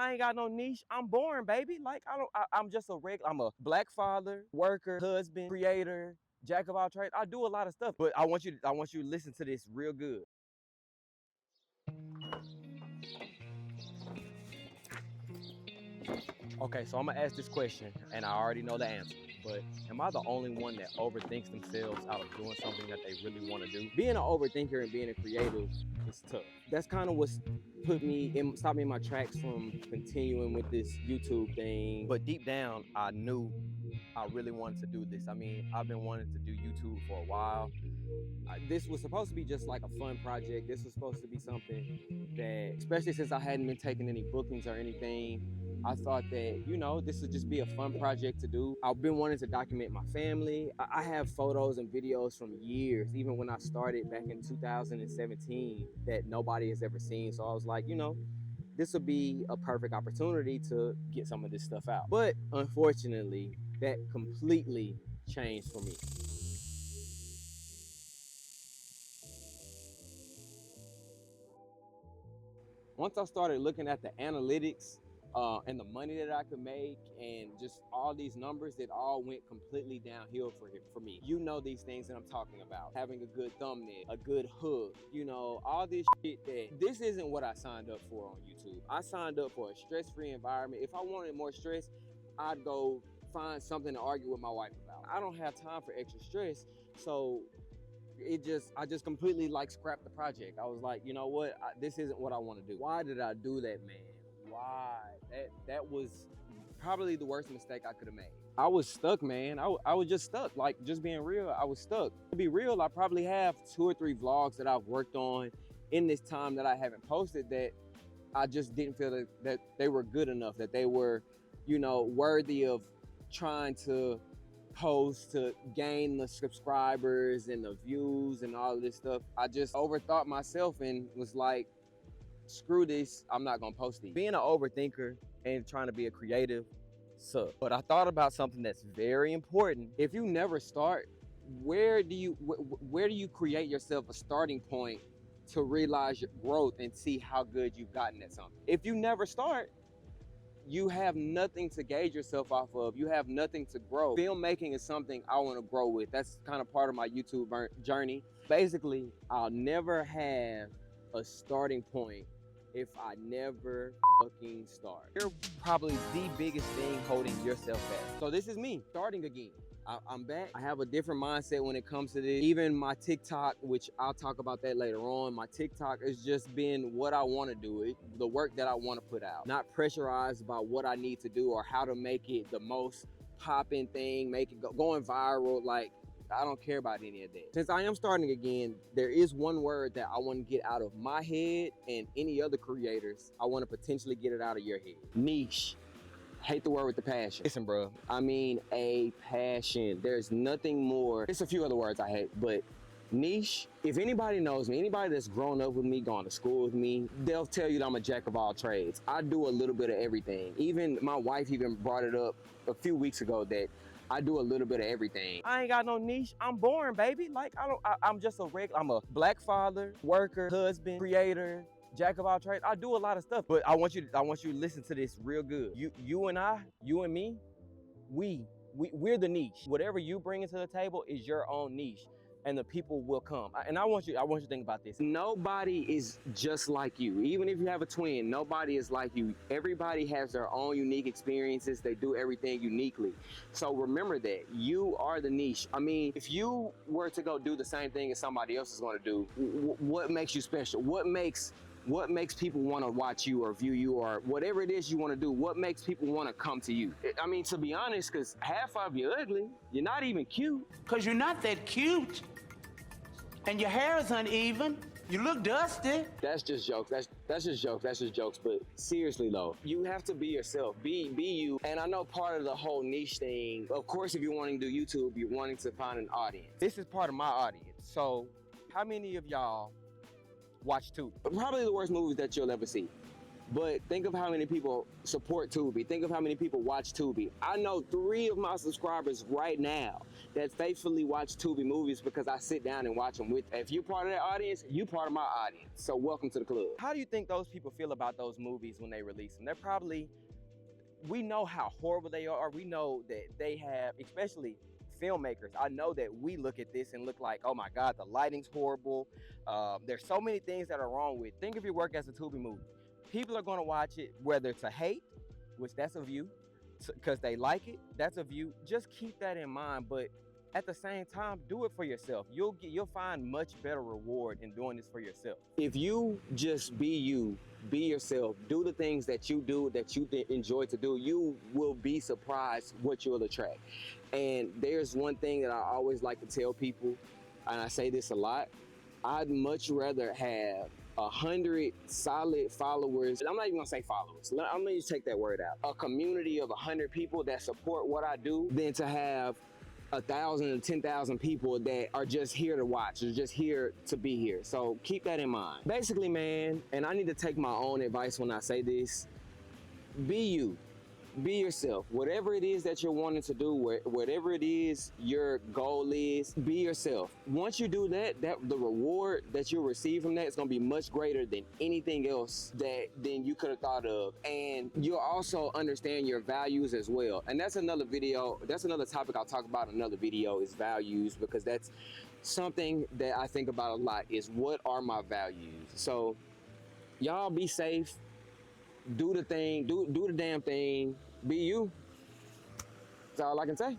I ain't got no niche. I'm boring, baby. Like I'm just I'm a black father, worker, husband, creator, jack of all trades. I do a lot of stuff, but I want you to listen to this real good. Okay, so I'm gonna ask this question, and I already know the answer. But am I the only one that overthinks themselves out of doing something that they really want to do? Being an overthinker and being a creative is tough. That's kind of what's stopped me in my tracks from continuing with this YouTube thing. But deep down, I knew I really wanted to do this. I mean, I've been wanting to do YouTube for a while. This was supposed to be just like a fun project. This was supposed to be something that, especially since I hadn't been taking any bookings or anything, I thought that, this would just be a fun project to do. I've been wanting to document my family. I have photos and videos from years, even when I started back in 2017, that nobody has ever seen. So I was like, this would be a perfect opportunity to get some of this stuff out. But unfortunately, that completely changed for me. Once I started looking at the analytics and the money that I could make and just all these numbers, that all went completely downhill for me. You know these things that I'm talking about. Having a good thumbnail, a good hook, all this shit that this isn't what I signed up for on YouTube. I signed up for a stress-free environment. If I wanted more stress, I'd go find something to argue with my wife about. I don't have time for extra stress, so I just completely scrapped the project. I was like, you know what? This isn't what I want to do. Why did I do that, man? Why? That was probably the worst mistake I could have made. I was stuck, man. I was just stuck. Just being real, I was stuck. To be real, I probably have 2 or 3 vlogs that I've worked on in this time that I haven't posted that I just didn't feel that they were good enough, that they were, worthy of trying to post to gain the subscribers and the views and all of this stuff. I just overthought myself and was like, screw this, I'm not gonna post these. Being an overthinker and trying to be a creative sucks. But I thought about something that's very important. If you never start, where do you create yourself a starting point to realize your growth and see how good you've gotten at something? If you never start, you have nothing to gauge yourself off of. You have nothing to grow. Filmmaking is something I want to grow with. That's kind of part of my YouTube journey. Basically, I'll never have a starting point if I never fucking start. You're probably the biggest thing holding yourself back. So this is me starting again. I'm back. I have a different mindset when it comes to this. Even my TikTok, which I'll talk about that later on, my TikTok has just been what I want to do, the work that I want to put out. Not pressurized by what I need to do or how to make it the most popping thing, make it going viral. I don't care about any of that. Since I am starting again, there is one word that I want to get out of my head and any other creators. I want to potentially get it out of your head. Niche. Hate the word with the passion. Listen, bro, I mean a passion. There's nothing more. There's a few other words I hate, but niche, if anybody knows me, anybody that's grown up with me, gone to school with me, they'll tell you that I'm a jack of all trades. I do a little bit of everything. Even my wife even brought it up a few weeks ago that I do a little bit of everything. I ain't got no niche. I'm boring, baby. I'm just I'm a black father, worker, husband, creator, jack of all trades. I do a lot of stuff, but I want you to listen to this real good. You and me, we're the niche. Whatever you bring into the table is your own niche, and the people will come. And I want you to think about this. Nobody is just like you. Even if you have a twin, nobody is like you. Everybody has their own unique experiences. They do everything uniquely. So remember that you are the niche. I mean, if you were to go do the same thing as somebody else is going to do, what makes you special? What makes people want to watch you or view you or whatever it is you want to do? What makes people want to come to you? I mean, to be honest, because half of you ugly. You're not even cute. Because you're not that cute. And your hair is uneven. You look dusty. That's just jokes. That's just jokes. That's just jokes. But seriously though, you have to be yourself. Be you. And I know part of the whole niche thing, of course, if you're wanting to do YouTube, you're wanting to find an audience. This is part of my audience. So how many of y'all watch Tubi? Probably the worst movies that you'll ever see. But think of how many people support Tubi. Think of how many people watch Tubi. I know 3 of my subscribers right now that faithfully watch Tubi movies because I sit down and watch them with them. If you're part of that audience, you're part of my audience. So welcome to the club. How do you think those people feel about those movies when they release them? They're probably, we know how horrible they are. We know that they have, especially filmmakers, I know that we look at this and look like, oh my God, the lighting's horrible. There's so many things that are wrong with it. Think of your work as a Tubi movie. People are gonna watch it, whether to hate, which that's a view, because they like it, that's a view. Just keep that in mind, but at the same time, do it for yourself. You'll find much better reward in doing this for yourself. If you just be you, be yourself, do the things that you do, that you enjoy to do, you will be surprised what you'll attract. And there's one thing that I always like to tell people, and I say this a lot, I'd much rather have 100 solid followers. I'm not even gonna say followers. I'm gonna just take that word out. A community of 100 people that support what I do than to have 1,000 or 10,000 people that are just here to watch, or just here to be here. So keep that in mind. Basically, man, and I need to take my own advice when I say this, be you. Be yourself. Whatever it is that you're wanting to do, whatever it is your goal is, be yourself. Once you do that, the reward that you'll receive from that is going to be much greater than anything else than you could have thought of. And you'll also understand your values as well. And that's another video. That's another topic I'll talk about in another video, is values, because that's something that I think about a lot, is what are my values? So y'all be safe. Do the thing, do the damn thing, be you. That's all I can say.